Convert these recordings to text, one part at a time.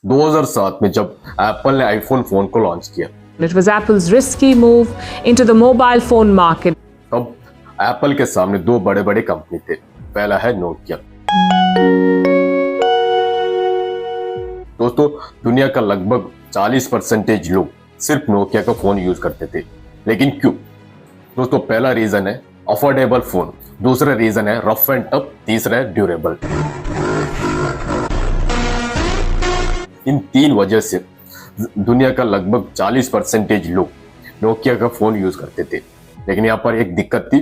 2007 में जब एप्पल ने आईफोन फोन को लॉन्च किया, It was Apple's risky move into the mobile phone market. तब एप्पल के सामने दो बड़े बड़े कंपनी थे। पहला है नोकिया। दोस्तों, दुनिया का लगभग 40% लोग सिर्फ नोकिया का फोन यूज करते थे। लेकिन क्यों? दोस्तों, पहला रीजन है अफोर्डेबल फोन, दूसरा रीजन है रफ एंड टफ, तीसरा है ड्यूरेबल। इन तीन वजह से दुनिया का लगभग 40% लोग नोकिया का फोन यूज करते थे। लेकिन यहाँ पर एक दिक्कत थी,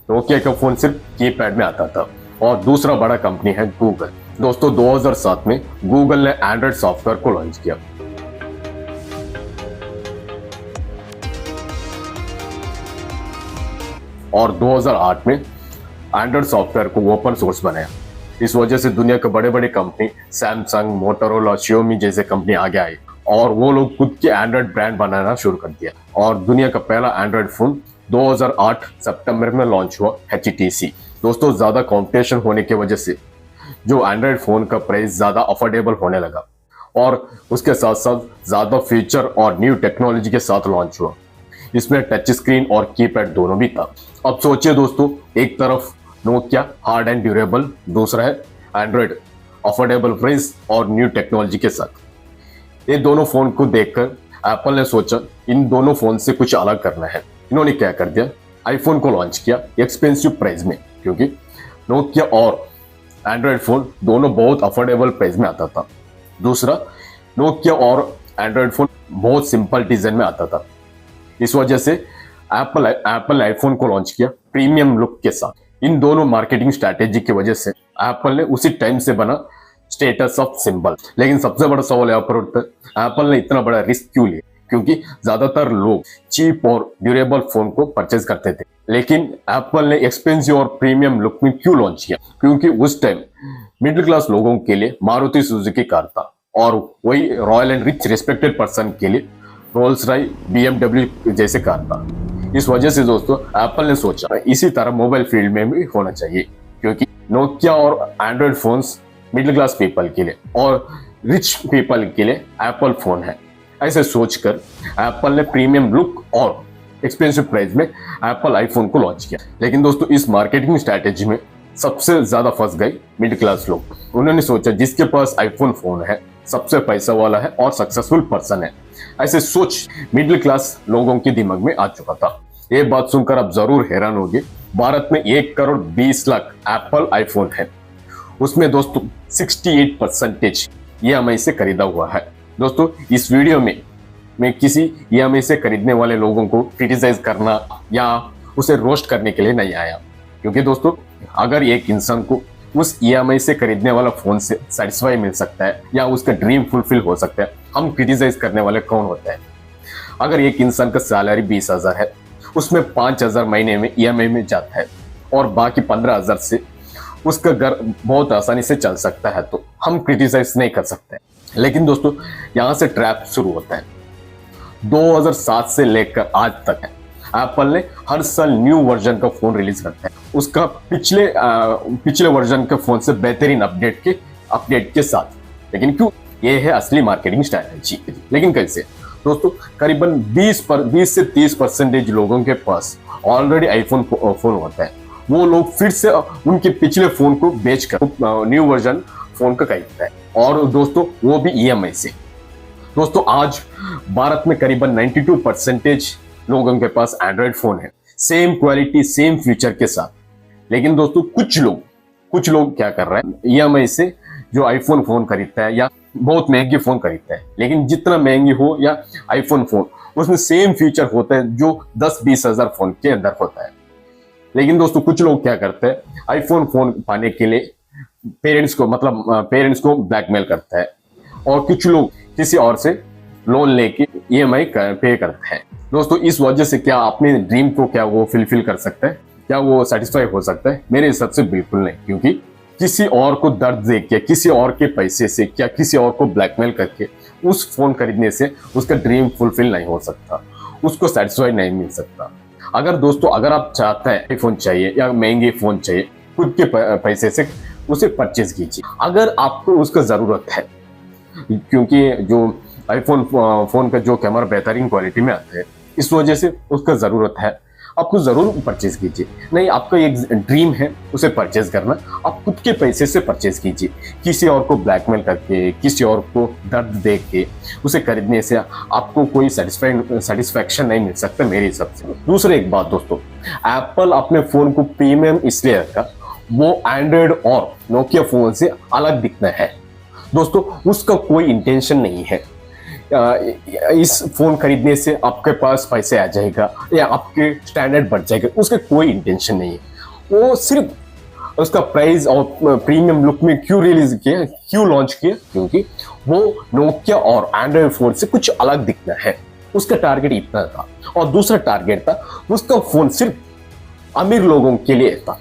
नोकिया का फोन सिर्फ कीपैड में आता था। और दूसरा बड़ा कंपनी है गूगल। दोस्तों, 2007 में गूगल ने एंड्रॉइड सॉफ्टवेयर को लॉन्च किया। और 2008 में एंड्रॉइड सॉफ्टवेयर को ओपन सोर्स बनाया। इस वजह से दुनिया के बड़े बड़े कंपनी सैमसंग, मोटोरोला, शियोमी जैसे कंपनी आगे आए और वो लोग खुद के एंड्रॉइड ब्रांड बनाना शुरू कर दिया। और दुनिया का पहला एंड्रॉइड फोन 2008 सितंबर में लॉन्च हुआ, HTC। दोस्तों, ज्यादा कंपटीशन होने की वजह से जो एंड्रॉइड फोन का प्राइस ज्यादा अफोर्डेबल होने लगा और उसके साथ साथ ज्यादा फीचर और न्यू टेक्नोलॉजी के साथ लॉन्च हुआ। इसमें टच स्क्रीन और कीपैड दोनों भी था। अब सोचिए दोस्तों, एक तरफ नोकिया हार्ड एंड ड्यूरेबल, दूसरा है एंड्रॉइड अफोर्डेबल प्राइस और न्यू टेक्नोलॉजी के साथ। ये दोनों फोन को देखकर एप्पल ने सोचा इन दोनों फोन से कुछ अलग करना है। इन्होंने क्या कर दिया, आईफोन को लॉन्च किया एक्सपेंसिव प्राइस में, क्योंकि नोकिया और एंड्रॉइड फोन दोनों बहुत अफोर्डेबल प्राइस में आता था। दूसरा, नोकिया और एंड्रॉइड फोन बहुत सिंपल डिजाइन में आता था। इस वजह से एप्पल आईफोन को लॉन्च किया प्रीमियम लुक के साथ। इन दोनों मार्केटिंग स्ट्रैटेजी की वजह से एप्पल ने उसी टाइम से बना स्टेटस ऑफ सिंबल। लेकिन सबसे बड़ा सवाल यहाँ पर उठता है, एप्पल ने इतना बड़ा रिस्क क्यों लिया? क्योंकि ज्यादातर लोग चीप और ड्यूरेबल फोन को परचेज करते थे। लेकिन एप्पल ने एक्सपेंसिव और प्रीमियम लुक में क्यों लॉन्च किया? क्योंकि उस टाइम मिडिल क्लास लोगों के लिए मारुति सुजुकी कार था और वही royal and rich respected person के लिए रोल्स रॉयस, BMW जैसे कार था। इस वजह से दोस्तों, एप्पल ने सोचा इसी तरह मोबाइल फील्ड में भी होना चाहिए, क्योंकि नोकिया और Android phones middle class people के लिए और रिच पीपल के लिए एप्पल फोन है। ऐसे सोचकर एप्पल ने प्रीमियम लुक और एक्सपेंसिव प्राइस में एप्पल आईफोन को लॉन्च किया। लेकिन दोस्तों, इस मार्केटिंग स्ट्रैटेजी में सबसे ज्यादा फंस गए मिडिल क्लास लोग। उन्होंने सोचा जिसके पास आईफोन फोन है सबसे पैसा वाला है और सक्सेसफुल पर्सन है। ऐसे सोच मिडिल क्लास लोगों के दिमाग में आ चुका था। ये बात सुनकर आप जरूर हैरान होंगे, भारत में 1,20,00,000 एप्पल आईफोन है। उसमें दोस्तों 68% EMI से खरीदा हुआ है। दोस्तों, इस वीडियो में मैं किसी EMI से खरीदने वाले लोगों को क्रिटिसाइज करना या उसे रोस्ट करने के लिए नहीं आया, क्योंकि दोस्तों, अगर एक इंसान को उस EMI से खरीदने वाला फोन से सेटिस्फाई मिल सकता है या उसका ड्रीम फुलफिल हो सकता है, हम क्रिटिसाइज करने वाले कौन होते हैं? अगर एक इंसान का सैलरी 20,000 है, उसमें 5,000 महीने में EMI में जाता है और बाकी 15,000 से उसका घर बहुत आसानी से चल सकता है, तो हम क्रिटिसाइज नहीं कर सकते। लेकिन दोस्तों, यहाँ से ट्रैप शुरू होता है। 2007 से लेकर आज तक एप्पल ने हर साल न्यू वर्जन का फोन रिलीज करता है, उसका पिछले वर्जन के फोन से बेहतरीन अपडेट के साथ। लेकिन क्यों? ये है असली मार्केटिंग स्ट्रैटेजी। लेकिन कैसे? दोस्तों, करीबन 20 से 30% लोगों के पास ऑलरेडी आईफोन फोन होता है। वो लोग फिर से उनके पिछले फोन को बेचकर न्यू वर्जन फोन का खरीदता है, और दोस्तों वो भी EMI से। दोस्तों, आज भारत में करीबन 92% लोगों के पास एंड्रॉइड फोन है, सेम क्वालिटी सेम फीचर के साथ। लेकिन दोस्तों, कुछ लोग क्या कर रहे हैं, EMI से जो आईफोन फोन खरीदता है या बहुत महंगी फोन खरीदता है। लेकिन जितना महंगी हो या आईफोन फोन, उसमें सेम फीचर होता है जो 10-20 हजार फोन के अंदर होता है। लेकिन दोस्तों, कुछ लोग क्या करते हैं, आईफोन फोन पाने के लिए पेरेंट्स को ब्लैकमेल करता है, और कुछ लोग किसी और से लोन लेके EMI पे करते हैं। दोस्तों, इस वजह से क्या अपने ड्रीम को क्या वो फुलफिल कर सकता है? क्या वो सेटिस्फाई हो सकता है? मेरे हिसाब से बिल्कुल नहीं, क्योंकि किसी और को दर्द दे के, किसी और के पैसे से, क्या किसी और को ब्लैकमेल करके उस फोन खरीदने से उसका ड्रीम फुलफिल नहीं हो सकता, उसको सेटिस्फाई नहीं मिल सकता। अगर आप चाहते हैं आईफोन चाहिए या महंगे फोन चाहिए, खुद के पैसे से उसे परचेज कीजिए। अगर आपको उसका जरूरत है क्योंकि जो आईफोन फोन का जो कैमरा बेहतरीन क्वालिटी में आता है, इस वजह से उसका ज़रूरत है, आपको ज़रूर परचेज कीजिए। नहीं, आपका एक ड्रीम है उसे परचेज करना, आप खुद के पैसे से परचेज कीजिए, किसी और को ब्लैकमेल करके, किसी और को दर्द दे के उसे खरीदने से आपको कोई सेटिस्फैक्शन नहीं मिल सकता मेरे हिसाब से। दूसरी एक बात दोस्तों, एप्पल अपने फ़ोन को प्रीमियम इसलिए रखा, वो एंड्रॉयड और नोकिया फ़ोन से अलग दिखना है दोस्तों, उसका कोई इंटेंशन नहीं है इस फोन खरीदने से आपके पास पैसे आ जाएगा या आपके स्टैंडर्ड बढ़ जाएगा, उसका कोई इंटेंशन नहीं है। वो सिर्फ उसका प्राइस और प्रीमियम लुक में क्यों रिलीज किया, क्यों लॉन्च किया, क्योंकि वो नोकिया और एंड्रॉयड फोन से कुछ अलग दिखना है, उसका टारगेट इतना था। और दूसरा टारगेट था, उसका फोन सिर्फ अमीर लोगों के लिए था,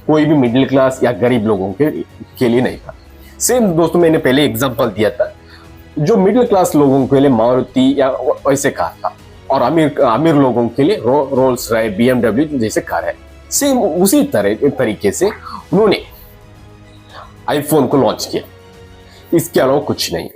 कोई भी मिडिल क्लास या गरीब लोगों के लिए नहीं था। सेम दोस्तों मैंने पहले एग्जांपल दिया था, जो मिडिल क्लास लोगों के लिए मारुति या वैसे कार था, और अमीर लोगों के लिए रोल्स रॉयस, BMW जैसे कार है। सेम उसी तरीके से उन्होंने आईफोन को लॉन्च किया, इसके अलावा कुछ नहीं।